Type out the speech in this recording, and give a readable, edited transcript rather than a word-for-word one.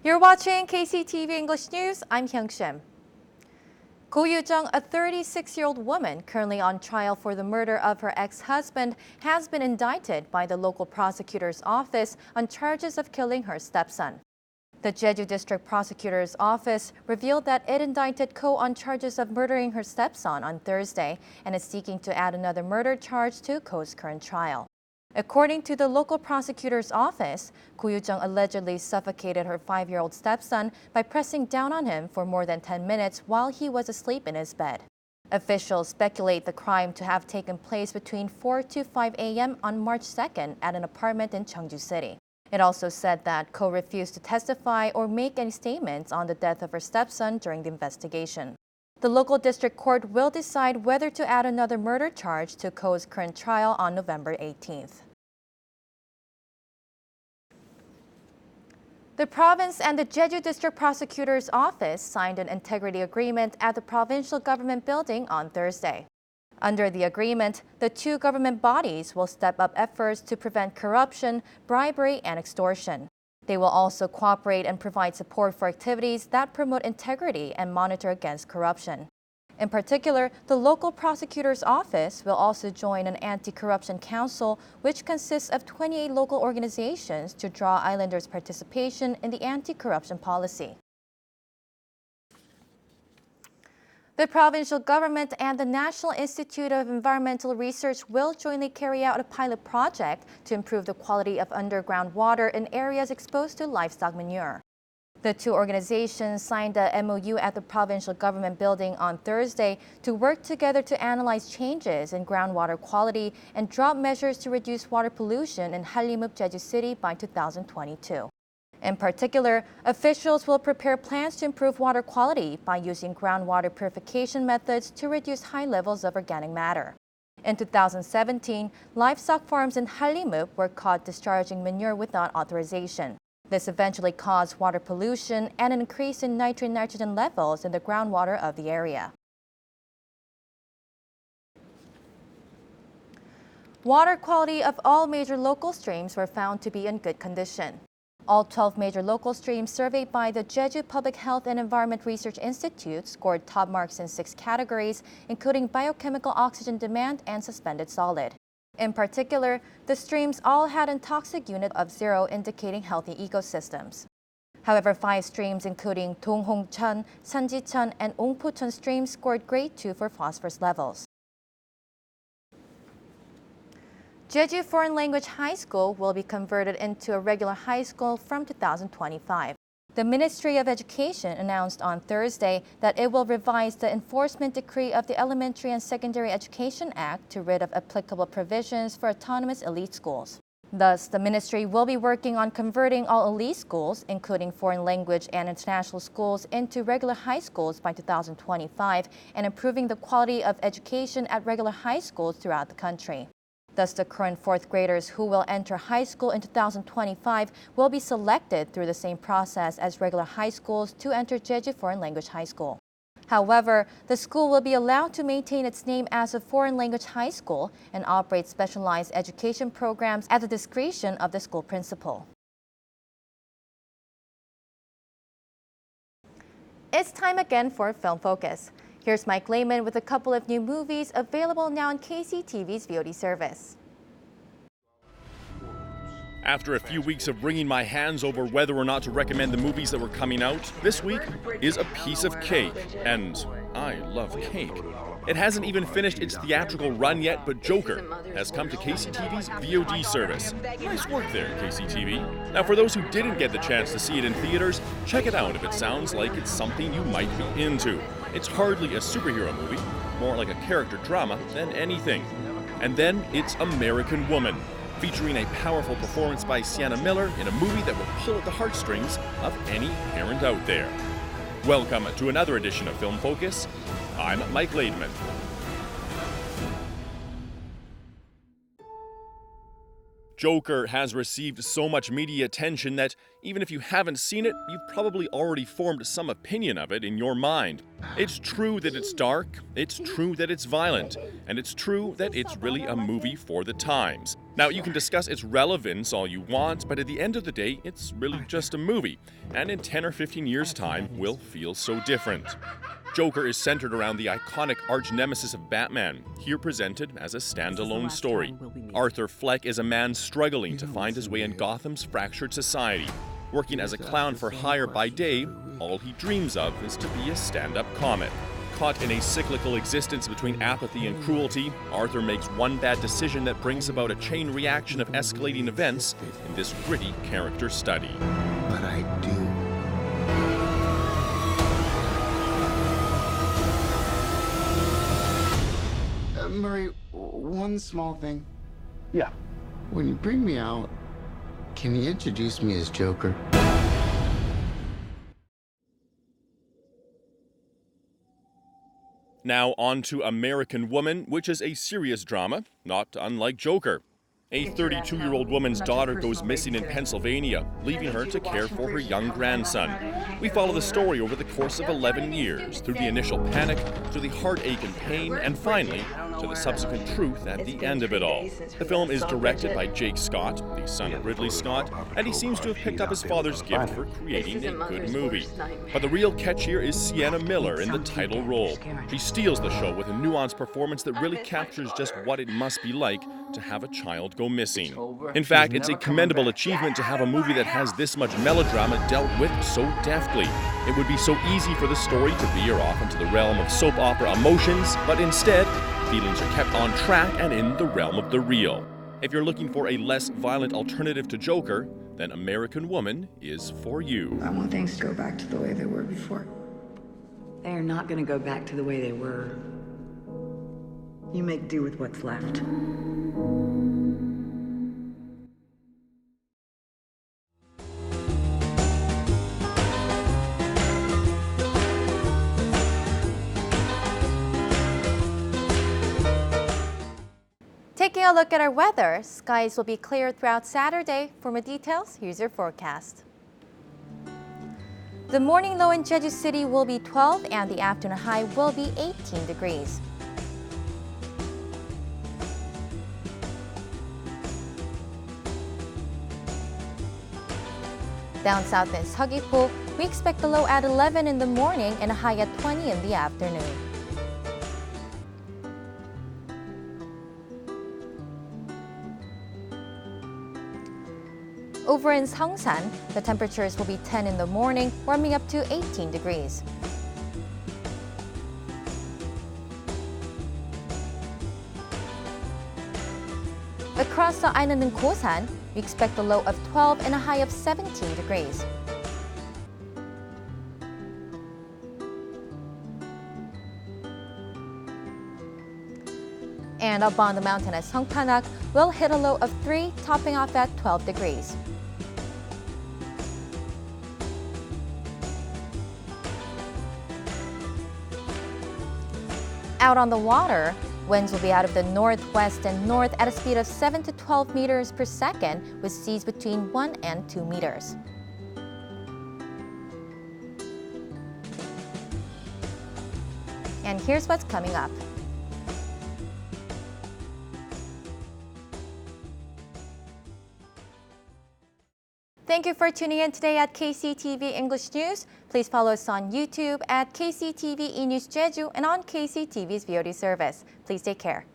You're watching KCTV English News. I'm Hyung-Shim. Ko Yoo-jung, a 36-year-old woman currently on trial for the murder of her ex-husband, has been indicted by the local prosecutor's office on charges of killing her stepson. The Jeju District Prosecutor's Office revealed that it indicted Ko on charges of murdering her stepson on Thursday and is seeking to add another murder charge to Ko's current trial. According to the local prosecutor's office, Ko Yoo-jung allegedly suffocated her 5-year-old stepson by pressing down on him for more than 10 minutes while he was asleep in his bed. Officials speculate the crime to have taken place between 4 to 5 a.m. on March 2nd at an apartment in Jeju City. It also said that Ko refused to testify or make any statements on the death of her stepson during the investigation. The local district court will decide whether to add another murder charge to Ko's current trial on November 18th. The province and the Jeju District Prosecutor's Office signed an integrity agreement at the provincial government building on Thursday. Under the agreement, the two government bodies will step up efforts to prevent corruption, bribery, and extortion. They will also cooperate and provide support for activities that promote integrity and monitor against corruption. In particular, the local prosecutor's office will also join an anti-corruption council, which consists of 28 local organizations to draw islanders' participation in the anti-corruption policy. The provincial government and the National Institute of Environmental Research will jointly carry out a pilot project to improve the quality of underground water in areas exposed to livestock manure. The two organizations signed a MOU at the provincial government building on Thursday to work together to analyze changes in groundwater quality and drop measures to reduce water pollution in Hallimup, Jeju City by 2022. In particular, officials will prepare plans to improve water quality by using groundwater purification methods to reduce high levels of organic matter. In 2017, livestock farms in Hallimup were caught discharging manure without authorization. This eventually caused water pollution and an increase in nitrate nitrogen levels in the groundwater of the area. Water quality of all major local streams were found to be in good condition. All 12 major local streams surveyed by the Jeju Public Health and Environment Research Institute scored top marks in 6 categories, including biochemical oxygen demand and suspended solid. In particular, the streams all had a toxic unit of 0, indicating healthy ecosystems. However, 5 streams, including Donghongcheon, Sanjicheon, and Ongpocheon streams, scored grade 2 for phosphorus levels. Jeju Foreign Language High School will be converted into a regular high school from 2025. The Ministry of Education announced on Thursday that it will revise the enforcement decree of the Elementary and Secondary Education Act to rid of applicable provisions for autonomous elite schools. Thus, the ministry will be working on converting all elite schools, including foreign language and international schools, into regular high schools by 2025 and improving the quality of education at regular high schools throughout the country. Thus, the current 4th graders who will enter high school in 2025 will be selected through the same process as regular high schools to enter Jeju Foreign Language High School. However, the school will be allowed to maintain its name as a foreign language high school and operate specialized education programs at the discretion of the school principal. It's time again for Film Focus. Here's Mike Lehman with a couple of new movies available now on KCTV's VOD service. After a few weeks of wringing my hands over whether or not to recommend the movies that were coming out, this week is A Piece of Cake, and I love cake. It hasn't even finished its theatrical run yet, but Joker has come to KCTV's VOD service. Nice work there, KCTV. Now, for those who didn't get the chance to see it in theaters, check it out if it sounds like it's something you might be into. It's hardly a superhero movie, more like a character drama than anything. And then it's American Woman, featuring a powerful performance by Sienna Miller in a movie that will pull at the heartstrings of any parent out there. Welcome to another edition of Film Focus. I'm Mike Laidman. Joker has received so much media attention that even if you haven't seen it, you've probably already formed some opinion of it in your mind. It's true that it's dark, it's true that it's violent, and it's true that it's really a movie for the times. Now, you can discuss its relevance all you want, but at the end of the day, it's really just a movie, and in 10 or 15 years' time, will feel so different. Joker is centered around the iconic arch-nemesis of Batman, here presented as a standalone story. Arthur Fleck is a man struggling to find his way in Gotham's fractured society. Working as a clown for hire by day, all he dreams of is to be a stand-up comic. Caught in a cyclical existence between apathy and cruelty, Arthur makes one bad decision that brings about a chain reaction of escalating events in this gritty character study. But I do. Murray, one small thing. Yeah. When you bring me out, can you introduce me as Joker? Now on to American Woman, which is a serious drama, not unlike Joker. A 32-year-old woman's daughter goes missing in Pennsylvania, leaving her to care for her young grandson. We follow the story over the course of 11 years, through the initial panic, to the heartache and pain, and finally, to the subsequent truth at the end of it all. The film is directed by Jake Scott, the son of Ridley Scott, and he seems to have picked up his father's gift for creating a good movie. But the real catch here is Sienna Miller in the title role. She steals the show with a nuanced performance that really captures just what it must be like to have a child go missing. In fact, it's a commendable achievement to have a movie that has this much melodrama dealt with so deftly. It would be so easy for the story to veer off into the realm of soap opera emotions, but instead, feelings are kept on track and in the realm of the real. If you're looking for a less violent alternative to Joker, then American Woman is for you. I want things to go back to the way they were before. They are not going to go back to the way they were. You make do with what's left. Taking a look at our weather, skies will be clear throughout Saturday. For more details, here's your forecast. The morning low in Jeju City will be 12 and the afternoon high will be 18 degrees. Down south in Seogwipo, we expect a low at 11 in the morning and a high at 20 in the afternoon. Over in Seongsan, the temperatures will be 10 in the morning, warming up to 18 degrees. Across the island in Gosan, we expect a low of 12 and a high of 17 degrees. And up on the mountain at Songpanak, we'll hit a low of 3, topping off at 12 degrees. Out on the water, winds will be out of the northwest and north at a speed of 7 to 12 meters per second, with seas between 1 and 2 meters. And here's what's coming up. Thank you for tuning in today at KCTV English News. Please follow us on YouTube at KCTV E-News Jeju and on KCTV's VOD service. Please take care.